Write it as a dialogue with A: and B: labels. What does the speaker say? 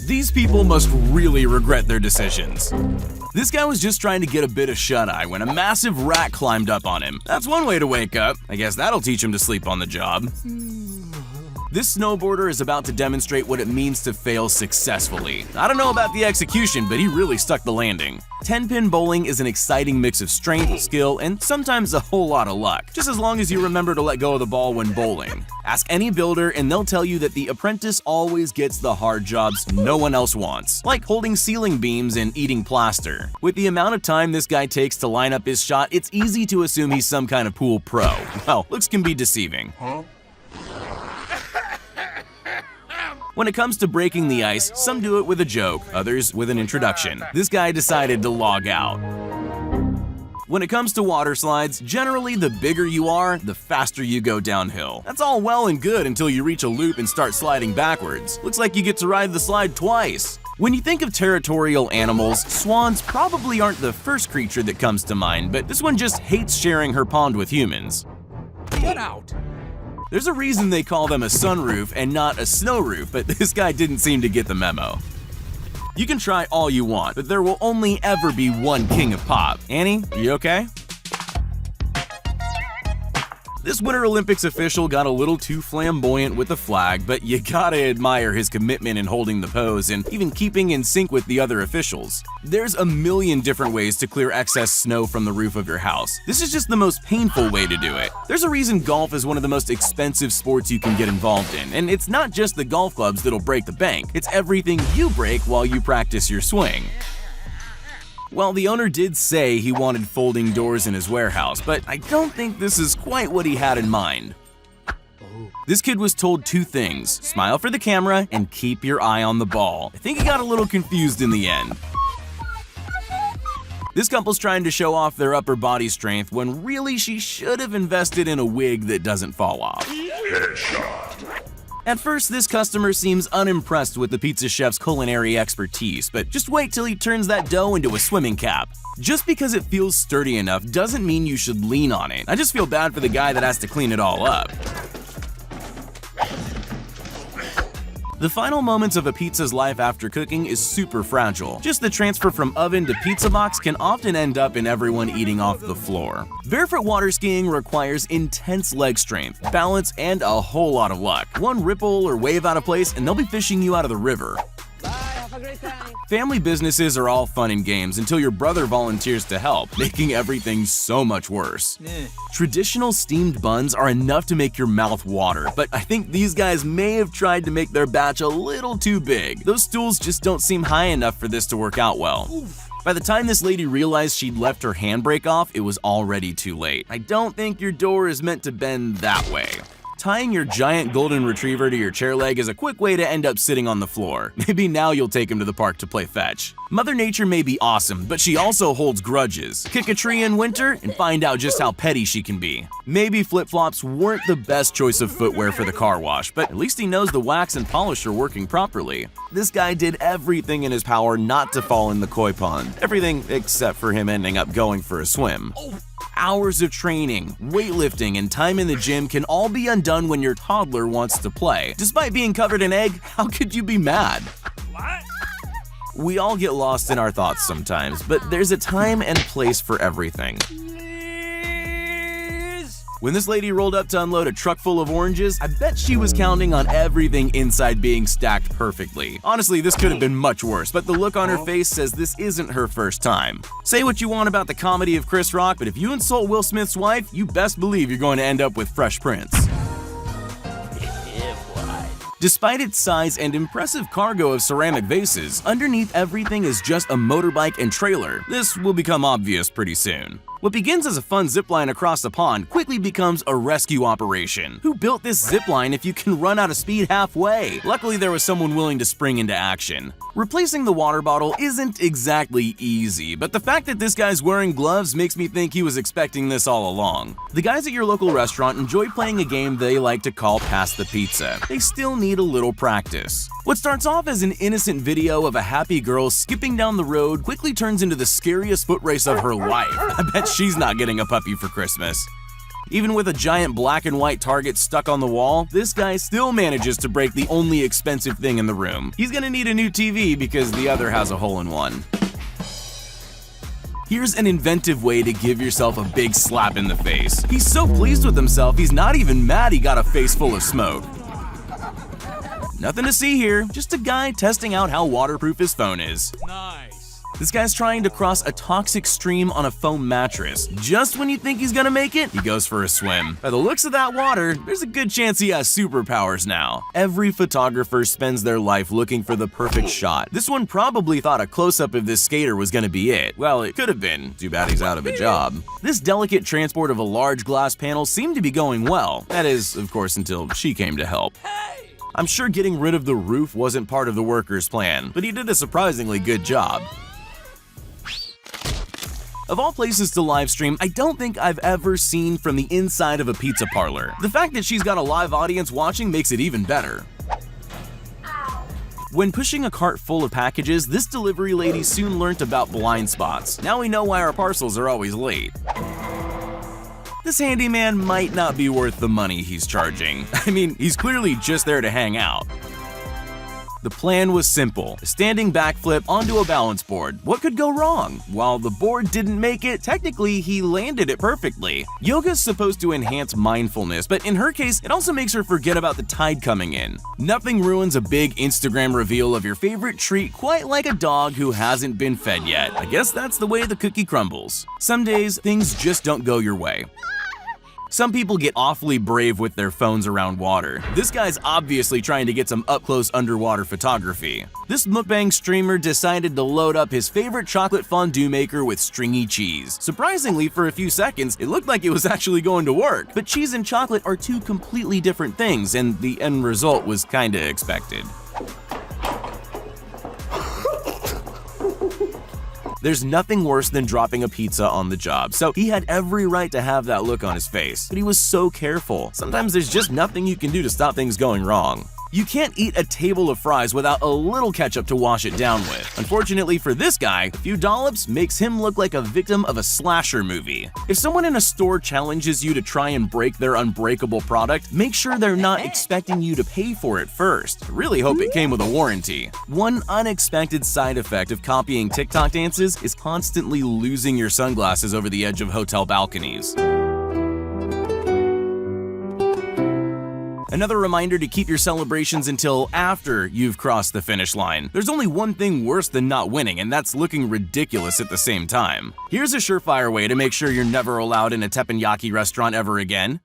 A: These people must really regret their decisions. This guy was just trying to get a bit of shut-eye when a massive rat climbed up on him. That's one way to wake up. I guess that'll teach him to sleep on the job. This snowboarder is about to demonstrate what it means to fail successfully. I don't know about the execution, but he really stuck the landing. 10-pin bowling is an exciting mix of strength, skill, and sometimes a whole lot of luck, just as long as you remember to let go of the ball when bowling. Ask any builder and they'll tell you that the apprentice always gets the hard jobs no one else wants, like holding ceiling beams and eating plaster. With the amount of time this guy takes to line up his shot, it's easy to assume he's some kind of pool pro. Well, looks can be deceiving. When it comes to breaking the ice, some do it with a joke, others with an introduction. This guy decided to log out. When it comes to water slides, generally the bigger you are, the faster you go downhill. That's all well and good until you reach a loop and start sliding backwards. Looks like you get to ride the slide twice. When you think of territorial animals, swans probably aren't the first creature that comes to mind, but this one just hates sharing her pond with humans.
B: Get out!
A: There's a reason they call them a sunroof and not a snow roof, but this guy didn't seem to get the memo. You can try all you want, but there will only ever be one king of pop. Annie, you okay? This Winter Olympics official got a little too flamboyant with the flag, but you gotta admire his commitment in holding the pose and even keeping in sync with the other officials. There's a million different ways to clear excess snow from the roof of your house. This is just the most painful way to do it. There's a reason golf is one of the most expensive sports you can get involved in, and it's not just the golf clubs that'll break the bank, it's everything you break while you practice your swing. Well, the owner did say he wanted folding doors in his warehouse, but I don't think this is quite what he had in mind. This kid was told two things: smile for the camera and keep your eye on the ball. I think he got a little confused in the end. This couple's trying to show off their upper body strength when really she should have invested in a wig that doesn't fall off.
C: Headshot.
A: At first, this customer seems unimpressed with the pizza chef's culinary expertise, but just wait till he turns that dough into a swimming cap. Just because it feels sturdy enough doesn't mean you should lean on it. I just feel bad for the guy that has to clean it all up. The final moments of a pizza's life after cooking is super fragile. Just the transfer from oven to pizza box can often end up in everyone eating off the floor. Barefoot water skiing requires intense leg strength, balance, and a whole lot of luck. One ripple or wave out of place and they'll be fishing you out of the river. Family businesses are all fun and games until your brother volunteers to help, making everything so much worse. Traditional steamed buns are enough to make your mouth water, but I think these guys may have tried to make their batch a little too big. Those stools just don't seem high enough for this to work out well. By the time this lady realized she'd left her handbrake off, it was already too late. I don't think your door is meant to bend that way. Tying your giant golden retriever to your chair leg is a quick way to end up sitting on the floor. Maybe now you'll take him to the park to play fetch. Mother Nature may be awesome, but she also holds grudges. Kick a tree in winter and find out just how petty she can be. Maybe flip-flops weren't the best choice of footwear for the car wash, but at least he knows the wax and polish are working properly. This guy did everything in his power not to fall in the koi pond. Everything except for him ending up going for a swim. Hours of training, weightlifting, and time in the gym can all be undone when your toddler wants to play. Despite being covered in egg, how could you be mad?
B: What?
A: We all get lost in our thoughts sometimes, but there's a time and place for everything. When this lady rolled up to unload a truck full of oranges, I bet she was counting on everything inside being stacked perfectly. Honestly, this could have been much worse, but the look on her face says this isn't her first time. Say what you want about the comedy of Chris Rock, but if you insult Will Smith's wife, you best believe you're going to end up with Fresh Prince. Despite its size and impressive cargo of ceramic vases, underneath everything is just a motorbike and trailer. This will become obvious pretty soon. What begins as a fun zipline across the pond quickly becomes a rescue operation. Who built this zipline if you can run out of speed halfway? Luckily, there was someone willing to spring into action. Replacing the water bottle isn't exactly easy, but the fact that this guy's wearing gloves makes me think he was expecting this all along. The guys at your local restaurant enjoy playing a game they like to call Pass the Pizza. They still need a little practice. What starts off as an innocent video of a happy girl skipping down the road quickly turns into the scariest foot race of her life. I bet she's not getting a puppy for Christmas. Even with a giant black and white target stuck on the wall, this guy still manages to break the only expensive thing in the room. He's gonna need a new TV because the other has a hole-in-one. Here's an inventive way to give yourself a big slap in the face. He's so pleased with himself, he's not even mad he got a face full of smoke. Nothing to see here, just a guy testing out how waterproof his phone is.
B: Nice.
A: This guy's trying to cross a toxic stream on a foam mattress. Just when you think he's gonna make it, he goes for a swim. By the looks of that water, there's a good chance he has superpowers now. Every photographer spends their life looking for the perfect shot. This one probably thought a close-up of this skater was gonna be it. Well, it could have been. Too bad he's out of a job. This delicate transport of a large glass panel seemed to be going well. That is, of course, until she came to help. I'm sure getting rid of the roof wasn't part of the worker's plan, but he did a surprisingly good job. Of all places to livestream, I don't think I've ever seen from the inside of a pizza parlor. The fact that she's got a live audience watching makes it even better. When pushing a cart full of packages, this delivery lady soon learned about blind spots. Now we know why our parcels are always late. This handyman might not be worth the money he's charging. I mean, he's clearly just there to hang out. The plan was simple, a standing backflip onto a balance board. What could go wrong? While the board didn't make it, technically he landed it perfectly. Yoga's supposed to enhance mindfulness, but in her case, it also makes her forget about the tide coming in. Nothing ruins a big Instagram reveal of your favorite treat quite like a dog who hasn't been fed yet. I guess that's the way the cookie crumbles. Some days, things just don't go your way. Some people get awfully brave with their phones around water. This guy's obviously trying to get some up-close underwater photography. This mukbang streamer decided to load up his favorite chocolate fondue maker with stringy cheese. Surprisingly, for a few seconds, it looked like it was actually going to work. But cheese and chocolate are two completely different things, and the end result was kinda expected. There's nothing worse than dropping a pizza on the job, so he had every right to have that look on his face. But he was so careful. Sometimes there's just nothing you can do to stop things going wrong. You can't eat a table of fries without a little ketchup to wash it down with. Unfortunately for this guy, a few dollops makes him look like a victim of a slasher movie. If someone in a store challenges you to try and break their unbreakable product, make sure they're not expecting you to pay for it first. I really hope it came with a warranty. One unexpected side effect of copying TikTok dances is constantly losing your sunglasses over the edge of hotel balconies. Another reminder to keep your celebrations until after you've crossed the finish line. There's only one thing worse than not winning, and that's looking ridiculous at the same time. Here's a surefire way to make sure you're never allowed in a teppanyaki restaurant ever again.